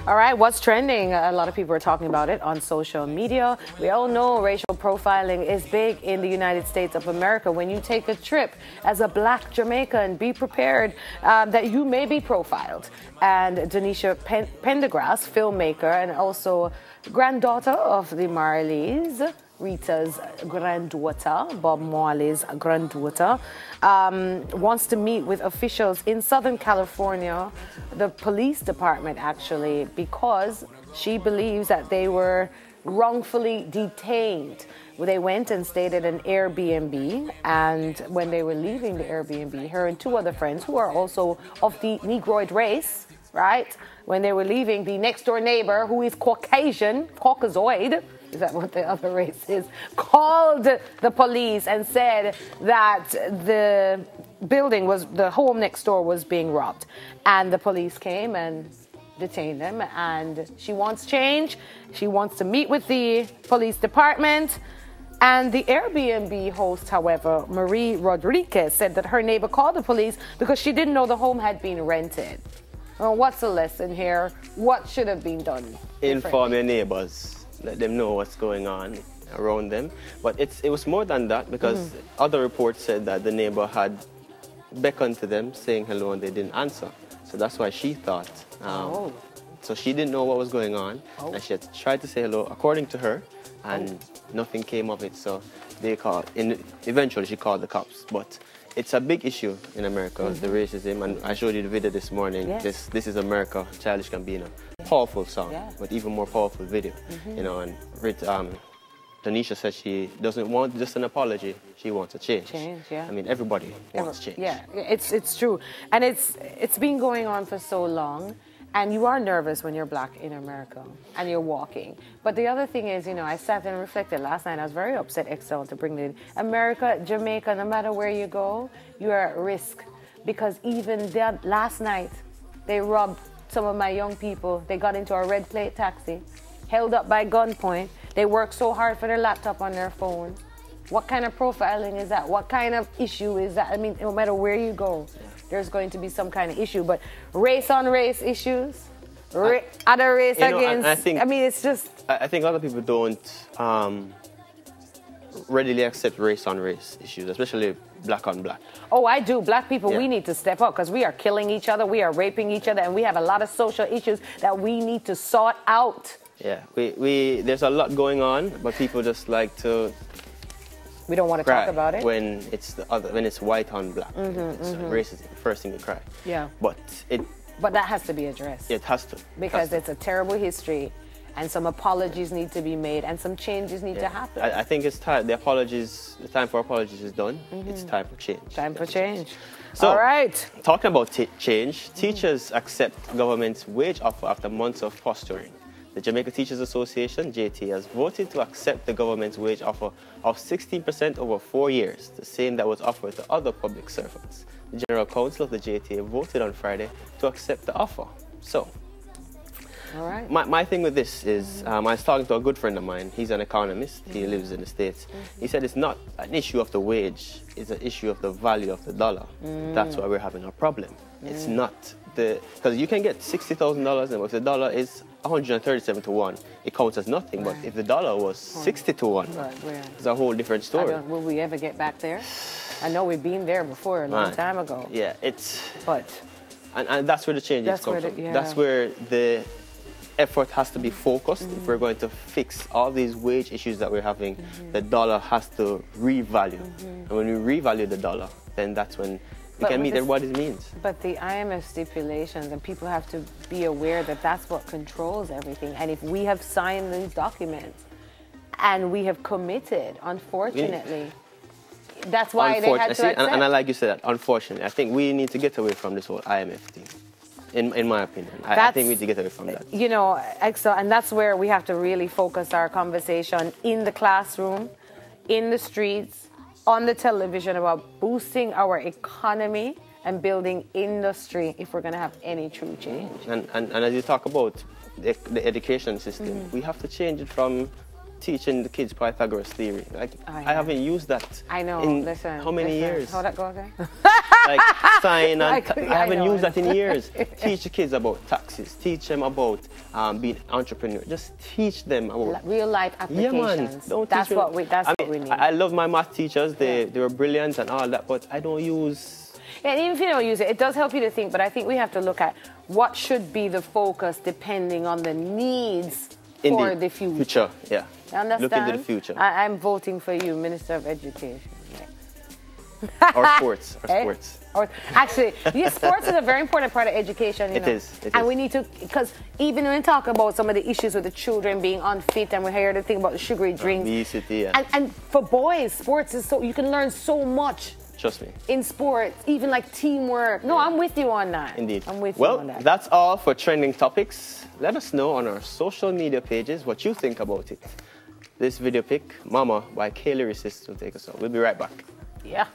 All right, what's trending? A lot of people are talking about it on social media. We all know racial profiling is big in the United States of America. When you take a trip as a black Jamaican, be prepared that you may be profiled. And Donisha Pendergrass, filmmaker and also granddaughter of the Marleys, Rita's granddaughter, Bob Marley's granddaughter, wants to meet with officials in Southern California, the police department actually, because she believes that they were wrongfully detained. They went and stayed at an Airbnb, and when they were leaving the Airbnb, her and two other friends who are also of the Negroid race, right? When they were leaving, the next door neighbor, who is Caucasian, Caucasoid, is that what the other race is, called the police and said that the home next door was being robbed. And the police came and detained them, and she wants change. She wants to meet with the police department. And the Airbnb host, however, Marie Rodriguez, said that her neighbor called the police because she didn't know the home had been rented. Well, what's the lesson here? What should have been done? Inform your neighbors. Let them know what's going on around them. But it was more than that, because other reports said that the neighbor had beckoned to them saying hello and they didn't answer. So that's why she thought. So she didn't know what was going on, and she had tried to say hello, according to her, and nothing came of it. So they eventually she called the cops. But it's a big issue in America, the racism, and I showed you the video this morning. Yes. This is America, Childish Gambino. Powerful song, but even more powerful video. You know, and Donisha says she doesn't want just an apology; she wants a change. I mean, everybody wants change. Yeah, it's true, and it's been going on for so long. And you are nervous when you're black in America and you're walking. But the other thing is, you know, I sat and reflected last night. I was very upset, Excel, to bring it in. America, Jamaica, no matter where you go, you are at risk. Because even that last night, they robbed some of my young people. They got into a red plate taxi, held up by gunpoint. They worked so hard for their laptop on their phone. What kind of profiling is that? What kind of issue is that? I mean, no matter where you go, there's going to be some kind of issue. But race on race issues, other race against, I mean, it's just... I think a lot of people don't readily accept race on race issues, especially black on black. Oh, I do. Black people, we need to step up, because we are killing each other, we are raping each other, and we have a lot of social issues that we need to sort out. Yeah, there's a lot going on, but people just like to... We don't want to talk about it when it's white on black. Racism, first thing you cry. Yeah. But that has to be addressed. It has to. Because it's a terrible history, and some apologies need to be made, and some changes need to happen. I think it's time. The time for apologies is done. It's time for change. Time for change. So, all right. Talking about change, teachers accept government's wage offer after months of posturing. The Jamaica Teachers Association, JT, has voted to accept the government's wage offer of 16% over 4 years, the same that was offered to other public servants. The General Council of the JTA voted on Friday to accept the offer. So, all right. My thing with this is, I was talking to a good friend of mine. He's an economist. He lives in the States. He said it's not an issue of the wage. It's an issue of the value of the dollar. That's why we're having a problem. It's not because you can get $60,000, and if the dollar is 137 to 1, it counts as nothing. But if the dollar was 60 to 1, it's a whole different story. Will we ever get back there? I know we've been there before a long time ago. Yeah, But and that's where the changes come from. That's where the effort has to be focused. If we're going to fix all these wage issues that we're having, the dollar has to revalue. And when we revalue the dollar, then that's when we can meet everybody's needs. But the IMF stipulations, and people have to be aware that that's what controls everything. And if we have signed these documents and we have committed, unfortunately, that's why they had to accept. And I like you said that, unfortunately. I think we need to get away from this whole IMF thing. In my opinion, I think we need to get away from that. You know, and that's where we have to really focus our conversation in the classroom, in the streets, on the television, about boosting our economy and building industry if we're going to have any true change. And as you talk about the education system, we have to change it from teaching the kids Pythagoras theory. Like, I haven't used that. I know. In listen. how many years? How that go again? Like sine and I haven't used that in years. Teach the kids about taxes. Teach them about being entrepreneur. Just teach them about real life applications. Yeah, man. That's what we need. I love my math teachers. They were brilliant and all that, but I don't use. And even if you don't use it, it does help you to think. But I think we have to look at what should be the focus depending on the needs for the future. Yeah. Understand? Look into the future. I'm voting for you, Minister of Education. Or sports. Sports. Actually, sports is a very important part of education. It is. And we need to, because even when we talk about some of the issues with the children being unfit, and we hear the thing about the sugary drinks. Obesity, and for boys, sports is so, you can learn so much. Trust me. In sports, even like teamwork. No, I'm with you on that. Indeed. I'm with you on that. Well, that's all for trending topics. Let us know on our social media pages what you think about it. This video pic, Mama by Kaylee Resist, will take us out. We'll be right back. Yeah.